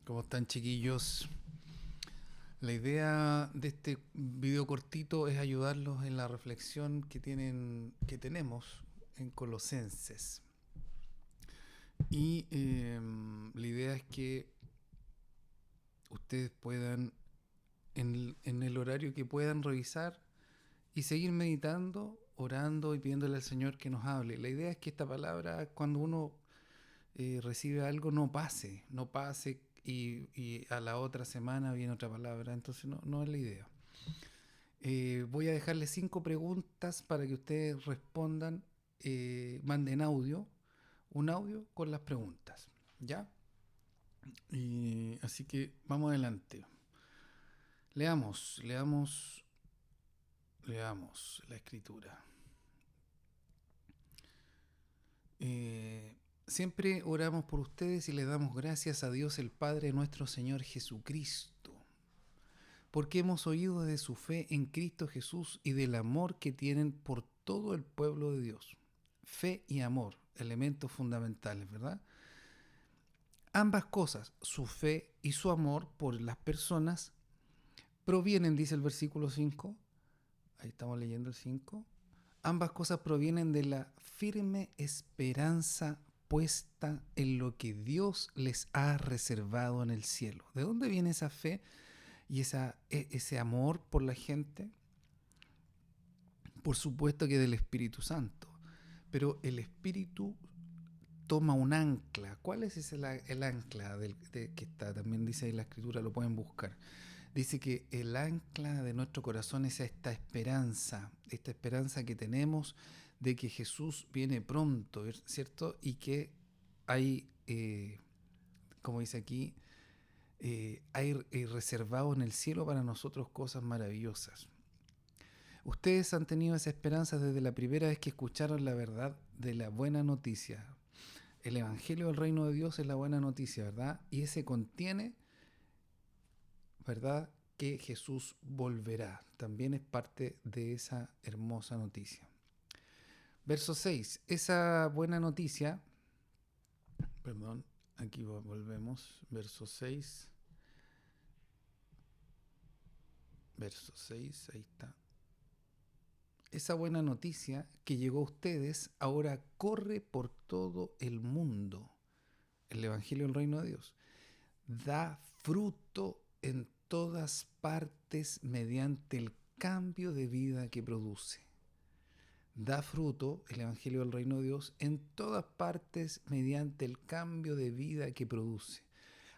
¿Cómo están, chiquillos? La idea de este video cortito es ayudarlos en la reflexión que tenemos en Colosenses. Y la idea es que ustedes puedan, en el horario que puedan, revisar y seguir meditando, orando y pidiéndole al Señor que nos hable. La idea es que esta palabra, cuando uno recibe algo, no pase y a la otra semana viene otra palabra. Entonces no es la idea. Voy a dejarles 5 preguntas para que ustedes respondan, manden un audio con las preguntas, ¿ya? Así que vamos adelante. Leamos la escritura. Siempre oramos por ustedes y le damos gracias a Dios el Padre nuestro Señor Jesucristo, porque hemos oído de su fe en Cristo Jesús y del amor que tienen por todo el pueblo de Dios. Fe y amor, elementos fundamentales, ¿verdad? Ambas cosas, su fe y su amor por las personas, provienen, dice el versículo 5, ahí estamos leyendo el 5, ambas cosas provienen de la firme esperanza puesta en lo que Dios les ha reservado en el cielo. ¿De dónde viene esa fe y ese amor por la gente? Por supuesto que del Espíritu Santo, pero el Espíritu toma un ancla. ¿Cuál es el ancla que está? También dice ahí la escritura, lo pueden buscar. Dice que el ancla de nuestro corazón es esta esperanza que tenemos de que Jesús viene pronto, ¿cierto? Y que hay, como dice aquí, hay reservado en el cielo para nosotros cosas maravillosas. Ustedes han tenido esa esperanza desde la primera vez que escucharon la verdad de la buena noticia. El Evangelio del Reino de Dios es la buena noticia, ¿verdad? Y ese contiene, ¿verdad?, que Jesús volverá. También es parte de esa hermosa noticia. Verso 6. Esa buena noticia, perdón, aquí volvemos. Verso 6. Verso 6, ahí está. Esa buena noticia que llegó a ustedes ahora corre por todo el mundo. El Evangelio del Reino de Dios da fruto en todas partes mediante el cambio de vida que produce. Da fruto el Evangelio del Reino de Dios en todas partes mediante el cambio de vida que produce.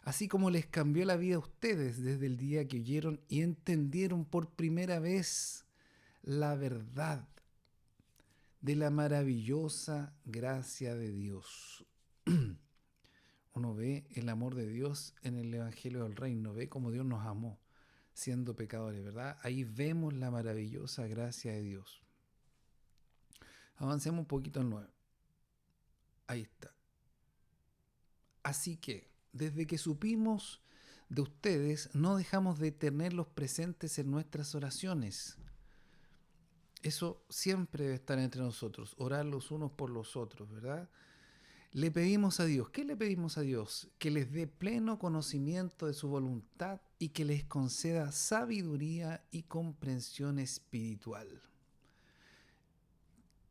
Así como les cambió la vida a ustedes desde el día que oyeron y entendieron por primera vez la verdad de la maravillosa gracia de Dios. Uno ve el amor de Dios en el Evangelio del Reino, ve cómo Dios nos amó siendo pecadores, ¿verdad? Ahí vemos la maravillosa gracia de Dios. Avancemos un poquito al 9. Ahí está. Así que, desde que supimos de ustedes, no dejamos de tenerlos presentes en nuestras oraciones. Eso siempre debe estar entre nosotros, orar los unos por los otros, ¿verdad? Le pedimos a Dios, ¿qué le pedimos a Dios? Que les dé pleno conocimiento de su voluntad y que les conceda sabiduría y comprensión espiritual.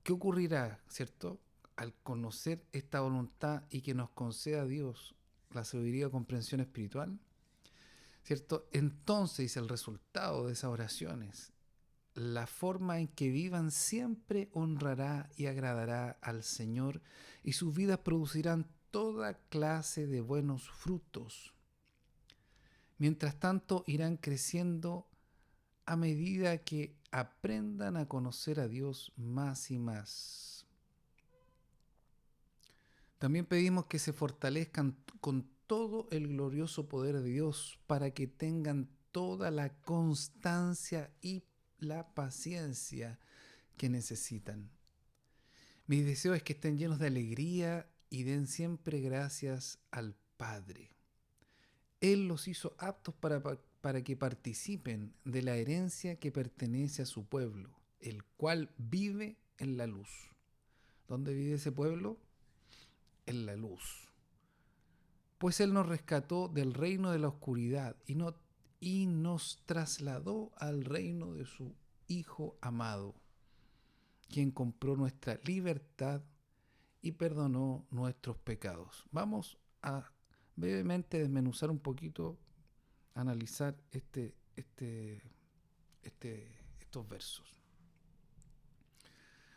¿Qué ocurrirá, cierto? Al conocer esta voluntad y que nos conceda Dios la sabiduría y comprensión espiritual, ¿cierto? Entonces el resultado de esas oraciones, la forma en que vivan siempre honrará y agradará al Señor y sus vidas producirán toda clase de buenos frutos. Mientras tanto, irán creciendo a medida que aprendan a conocer a Dios más y más. También pedimos que se fortalezcan con todo el glorioso poder de Dios para que tengan toda la constancia y la paciencia que necesitan. Mi deseo es que estén llenos de alegría y den siempre gracias al Padre. Él los hizo aptos para que participen de la herencia que pertenece a su pueblo, el cual vive en la luz. ¿Dónde vive ese pueblo? En la luz. Pues Él nos rescató del reino de la oscuridad y nos trasladó al reino de su Hijo amado, quien compró nuestra libertad y perdonó nuestros pecados. Vamos a brevemente desmenuzar un poquito, analizar estos versos.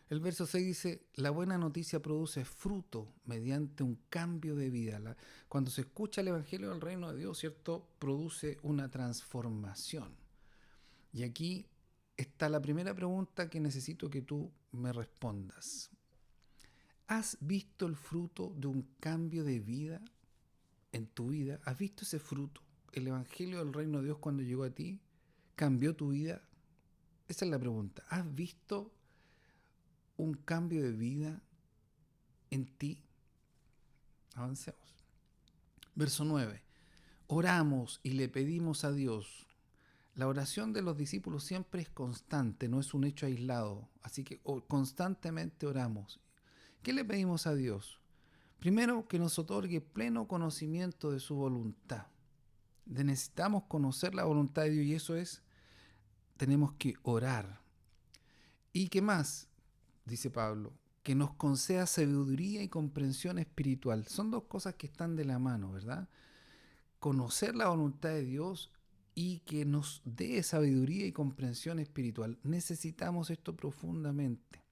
El verso 6 dice, la buena noticia produce fruto mediante un cambio de vida. Cuando se escucha el Evangelio del Reino de Dios, ¿cierto? Produce una transformación. Y aquí está la primera pregunta que necesito que tú me respondas. ¿Has visto el fruto de un cambio de vida en tu vida? ¿Has visto ese fruto? ¿El Evangelio del Reino de Dios cuando llegó a ti cambió tu vida? Esa es la pregunta. ¿Has visto un cambio de vida en ti? Avancemos. Verso 9. Oramos y le pedimos a Dios. La oración de los discípulos siempre es constante, no es un hecho aislado. Así que constantemente oramos. ¿Qué le pedimos a Dios? Primero, que nos otorgue pleno conocimiento de su voluntad. Necesitamos conocer la voluntad de Dios y eso es, tenemos que orar. ¿Y qué más? Dice Pablo, que nos conceda sabiduría y comprensión espiritual. Son dos cosas que están de la mano, ¿verdad? Conocer la voluntad de Dios y que nos dé sabiduría y comprensión espiritual. Necesitamos esto profundamente.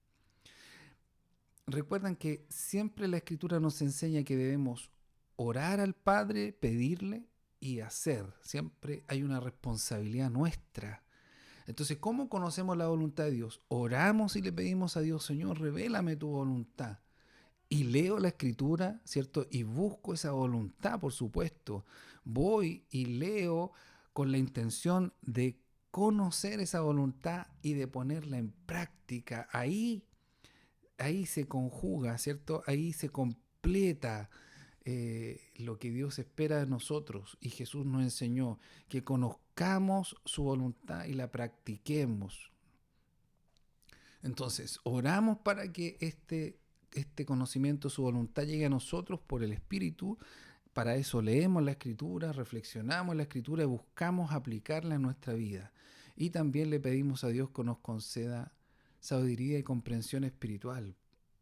Recuerdan que siempre la Escritura nos enseña que debemos orar al Padre, pedirle y hacer. Siempre hay una responsabilidad nuestra. Entonces, ¿cómo conocemos la voluntad de Dios? Oramos y le pedimos a Dios, Señor, revélame tu voluntad. Y leo la Escritura, ¿cierto? Y busco esa voluntad, por supuesto. Voy y leo con la intención de conocer esa voluntad y de ponerla en práctica. Ahí se conjuga, ¿cierto? Ahí se completa lo que Dios espera de nosotros. Y Jesús nos enseñó que conozcamos su voluntad y la practiquemos. Entonces, oramos para que este conocimiento, su voluntad, llegue a nosotros por el Espíritu. Para eso leemos la Escritura, reflexionamos la Escritura y buscamos aplicarla en nuestra vida. Y también le pedimos a Dios que nos conceda sabiduría y comprensión espiritual.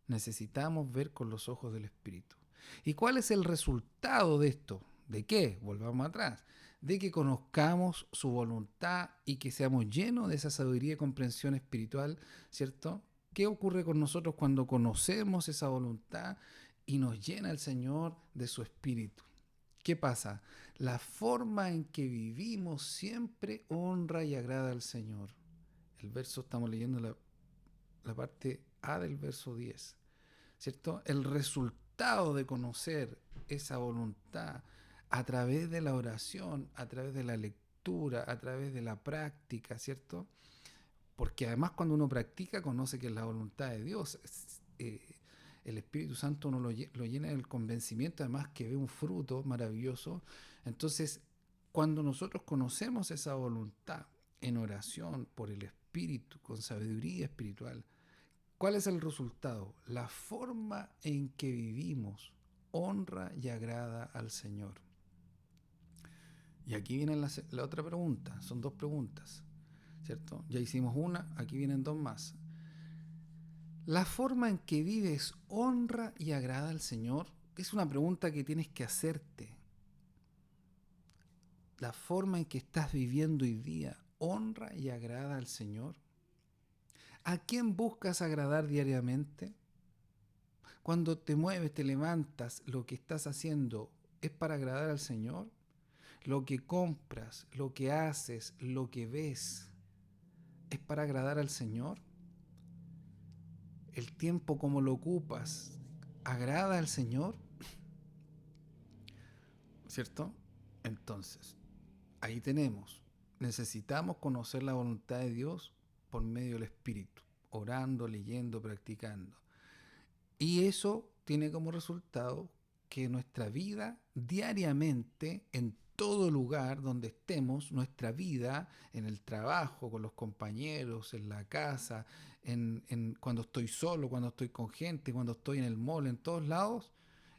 Necesitamos ver con los ojos del Espíritu. ¿Y cuál es el resultado de esto? ¿De qué? Volvamos atrás. De que conozcamos su voluntad y que seamos llenos de esa sabiduría y comprensión espiritual, ¿cierto? ¿Qué ocurre con nosotros cuando conocemos esa voluntad y nos llena el Señor de su Espíritu? ¿Qué pasa? La forma en que vivimos siempre honra y agrada al Señor. El verso, estamos leyendo la parte A del verso 10, ¿cierto? El resultado de conocer esa voluntad a través de la oración, a través de la lectura, a través de la práctica, ¿cierto? Porque además cuando uno practica conoce que es la voluntad de Dios. El Espíritu Santo uno lo llena del convencimiento, además que ve un fruto maravilloso. Entonces, cuando nosotros conocemos esa voluntad en oración por el Espíritu, con sabiduría espiritual, ¿cuál es el resultado? La forma en que vivimos honra y agrada al Señor. Y aquí viene la otra pregunta, son dos preguntas, ¿cierto? Ya hicimos una, aquí vienen dos más. ¿La forma en que vives honra y agrada al Señor? Es una pregunta que tienes que hacerte. ¿La forma en que estás viviendo hoy día honra y agrada al Señor? ¿A quién buscas agradar diariamente? Cuando te mueves, te levantas, lo que estás haciendo es para agradar al Señor. Lo que compras, lo que haces, lo que ves, es para agradar al Señor. El tiempo como lo ocupas, ¿agrada al Señor? ¿Cierto? Entonces, ahí tenemos. Necesitamos conocer la voluntad de Dios por medio del Espíritu, orando, leyendo, practicando. Y eso tiene como resultado que nuestra vida diariamente, en todo lugar donde estemos, nuestra vida, en el trabajo, con los compañeros, en la casa, cuando estoy solo, cuando estoy con gente, cuando estoy en el mall, en todos lados,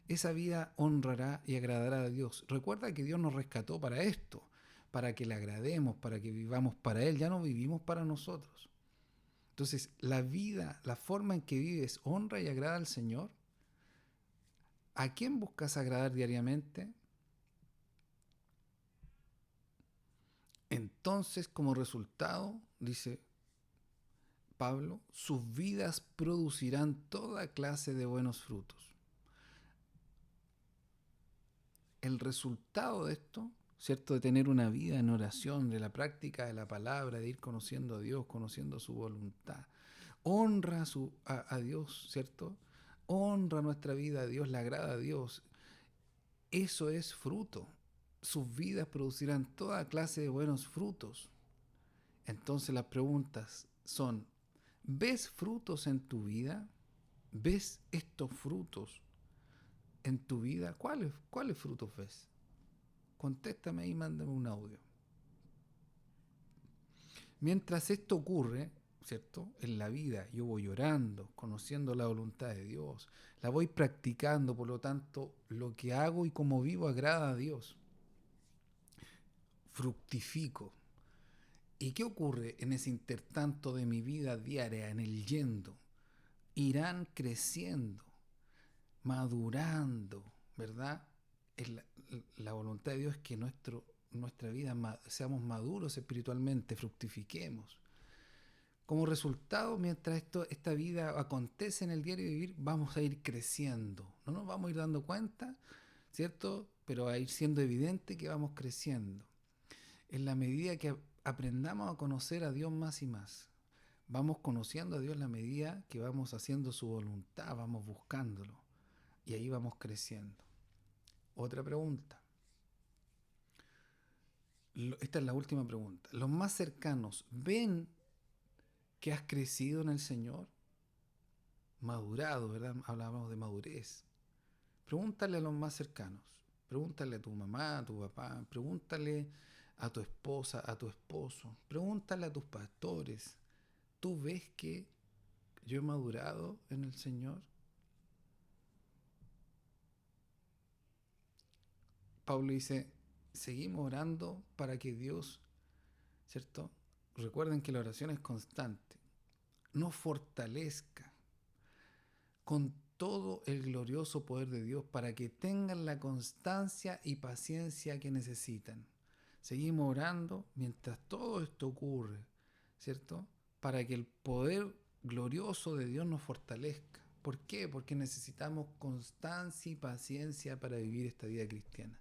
esa vida honrará y agradará a Dios. Recuerda que Dios nos rescató para esto, para que le agrademos, para que vivamos para Él. Ya no vivimos para nosotros. Entonces, la vida, la forma en que vives, honra y agrada al Señor. ¿A quién buscas agradar diariamente? Entonces, como resultado, dice Pablo, sus vidas producirán toda clase de buenos frutos. El resultado de esto, ¿cierto? De tener una vida en oración, de la práctica de la palabra, de ir conociendo a Dios, conociendo su voluntad. Honra a Dios, ¿cierto? Honra nuestra vida a Dios, le agrada a Dios. Eso es fruto. Sus vidas producirán toda clase de buenos frutos. Entonces las preguntas son, ¿ves frutos en tu vida? ¿Ves estos frutos en tu vida? ¿Cuáles frutos ves? Contéstame y mándame un audio. Mientras esto ocurre, ¿cierto? En la vida yo voy orando, conociendo la voluntad de Dios, la voy practicando, por lo tanto, lo que hago y cómo vivo agrada a Dios. Fructifico. ¿Y qué ocurre en ese intertanto de mi vida diaria, en el yendo? Irán creciendo, madurando, ¿verdad? La voluntad de Dios es que nuestra vida seamos maduros espiritualmente, fructifiquemos. Como resultado, mientras esta vida acontece en el diario vivir, vamos a ir creciendo. No nos vamos a ir dando cuenta, ¿cierto? Pero va a ir siendo evidente que vamos creciendo. En la medida que aprendamos a conocer a Dios más y más, vamos conociendo a Dios en la medida que vamos haciendo su voluntad, vamos buscándolo. Y ahí vamos creciendo. Otra pregunta. Esta es la última pregunta. ¿Los más cercanos ven que has crecido en el Señor? Madurado, ¿verdad? Hablábamos de madurez. Pregúntale a los más cercanos. Pregúntale a tu mamá, a tu papá. Pregúntale a tu esposa, a tu esposo. Pregúntale a tus pastores. ¿Tú ves que yo he madurado en el Señor? Pablo dice, seguimos orando para que Dios, ¿cierto? Recuerden que la oración es constante. Nos fortalezca con todo el glorioso poder de Dios para que tengan la constancia y paciencia que necesitan. Seguimos orando mientras todo esto ocurre, ¿cierto? Para que el poder glorioso de Dios nos fortalezca. ¿Por qué? Porque necesitamos constancia y paciencia para vivir esta vida cristiana.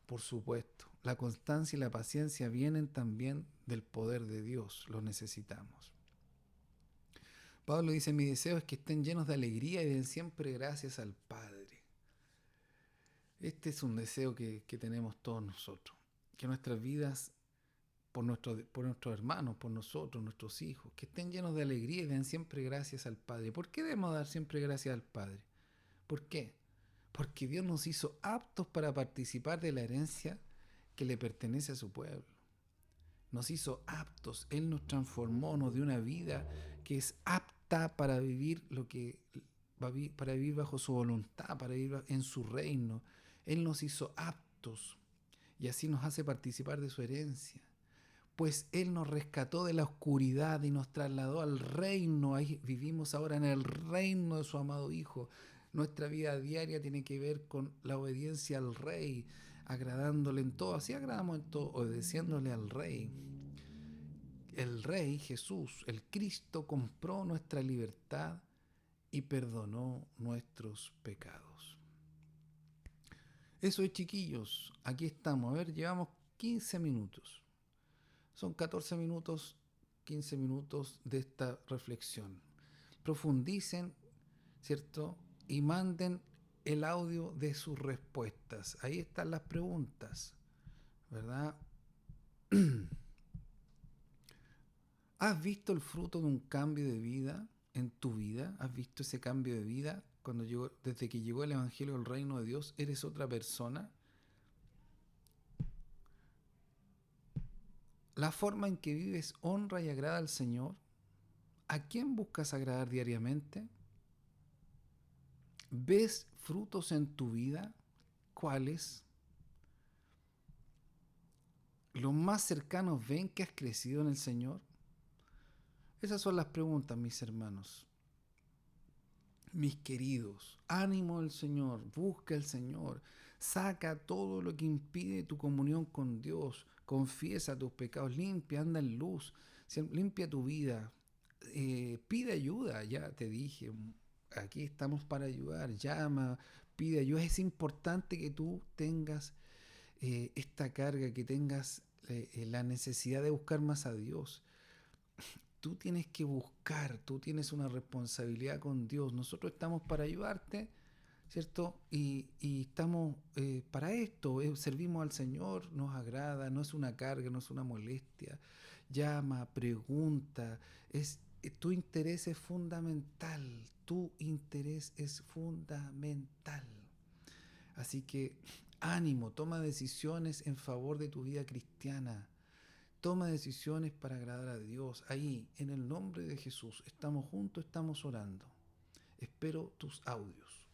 Por supuesto, la constancia y la paciencia vienen también del poder de Dios, lo necesitamos. Pablo dice, mi deseo es que estén llenos de alegría y den siempre gracias al Padre. Este es un deseo que tenemos todos nosotros, que nuestras vidas, por nuestros hermanos, por nosotros, nuestros hijos, que estén llenos de alegría y den siempre gracias al Padre. ¿Por qué debemos dar siempre gracias al Padre? ¿Por qué? Porque Dios nos hizo aptos para participar de la herencia que le pertenece a su pueblo. Nos hizo aptos, Él nos transformó, nos dio una vida que es apta para vivir para vivir bajo su voluntad, para vivir en su reino. Él nos hizo aptos y así nos hace participar de su herencia. Pues Él nos rescató de la oscuridad y nos trasladó al reino. Ahí vivimos ahora en el reino de su amado Hijo. Nuestra vida diaria tiene que ver con la obediencia al Rey, agradándole en todo. Así agradamos en todo, obedeciéndole al Rey. El Rey Jesús, el Cristo, compró nuestra libertad y perdonó nuestros pecados. Eso es, chiquillos. Aquí estamos. A ver, llevamos 15 minutos. Son 14 minutos, 15 minutos de esta reflexión. Profundicen, ¿cierto? Y manden el audio de sus respuestas. Ahí están las preguntas, ¿verdad? ¿Has visto el fruto de un cambio de vida en tu vida? ¿Has visto ese cambio de vida desde que llegó el Evangelio del Reino de Dios? ¿Eres otra persona? ¿La forma en que vives honra y agrada al Señor? ¿A quién buscas agradar diariamente? ¿Ves frutos en tu vida? ¿Cuáles? ¿Los más cercanos ven que has crecido en el Señor? Esas son las preguntas, mis hermanos. Mis queridos, ánimo al Señor, busca al Señor, saca todo lo que impide tu comunión con Dios, confiesa tus pecados, limpia, anda en luz, limpia tu vida, pide ayuda, ya te dije, aquí estamos para ayudar, llama, pide ayuda. Es importante que tú tengas esta carga, que tengas la necesidad de buscar más a Dios. Tú tienes que buscar, tú tienes una responsabilidad con Dios. Nosotros estamos para ayudarte, ¿cierto? Y estamos para esto, servimos al Señor, nos agrada, no es una carga, no es una molestia. Llama, pregunta, tu interés es fundamental, tu interés es fundamental. Así que ánimo, toma decisiones en favor de tu vida cristiana. Toma decisiones para agradar a Dios. Ahí, en el nombre de Jesús, estamos juntos, estamos orando. Espero tus audios.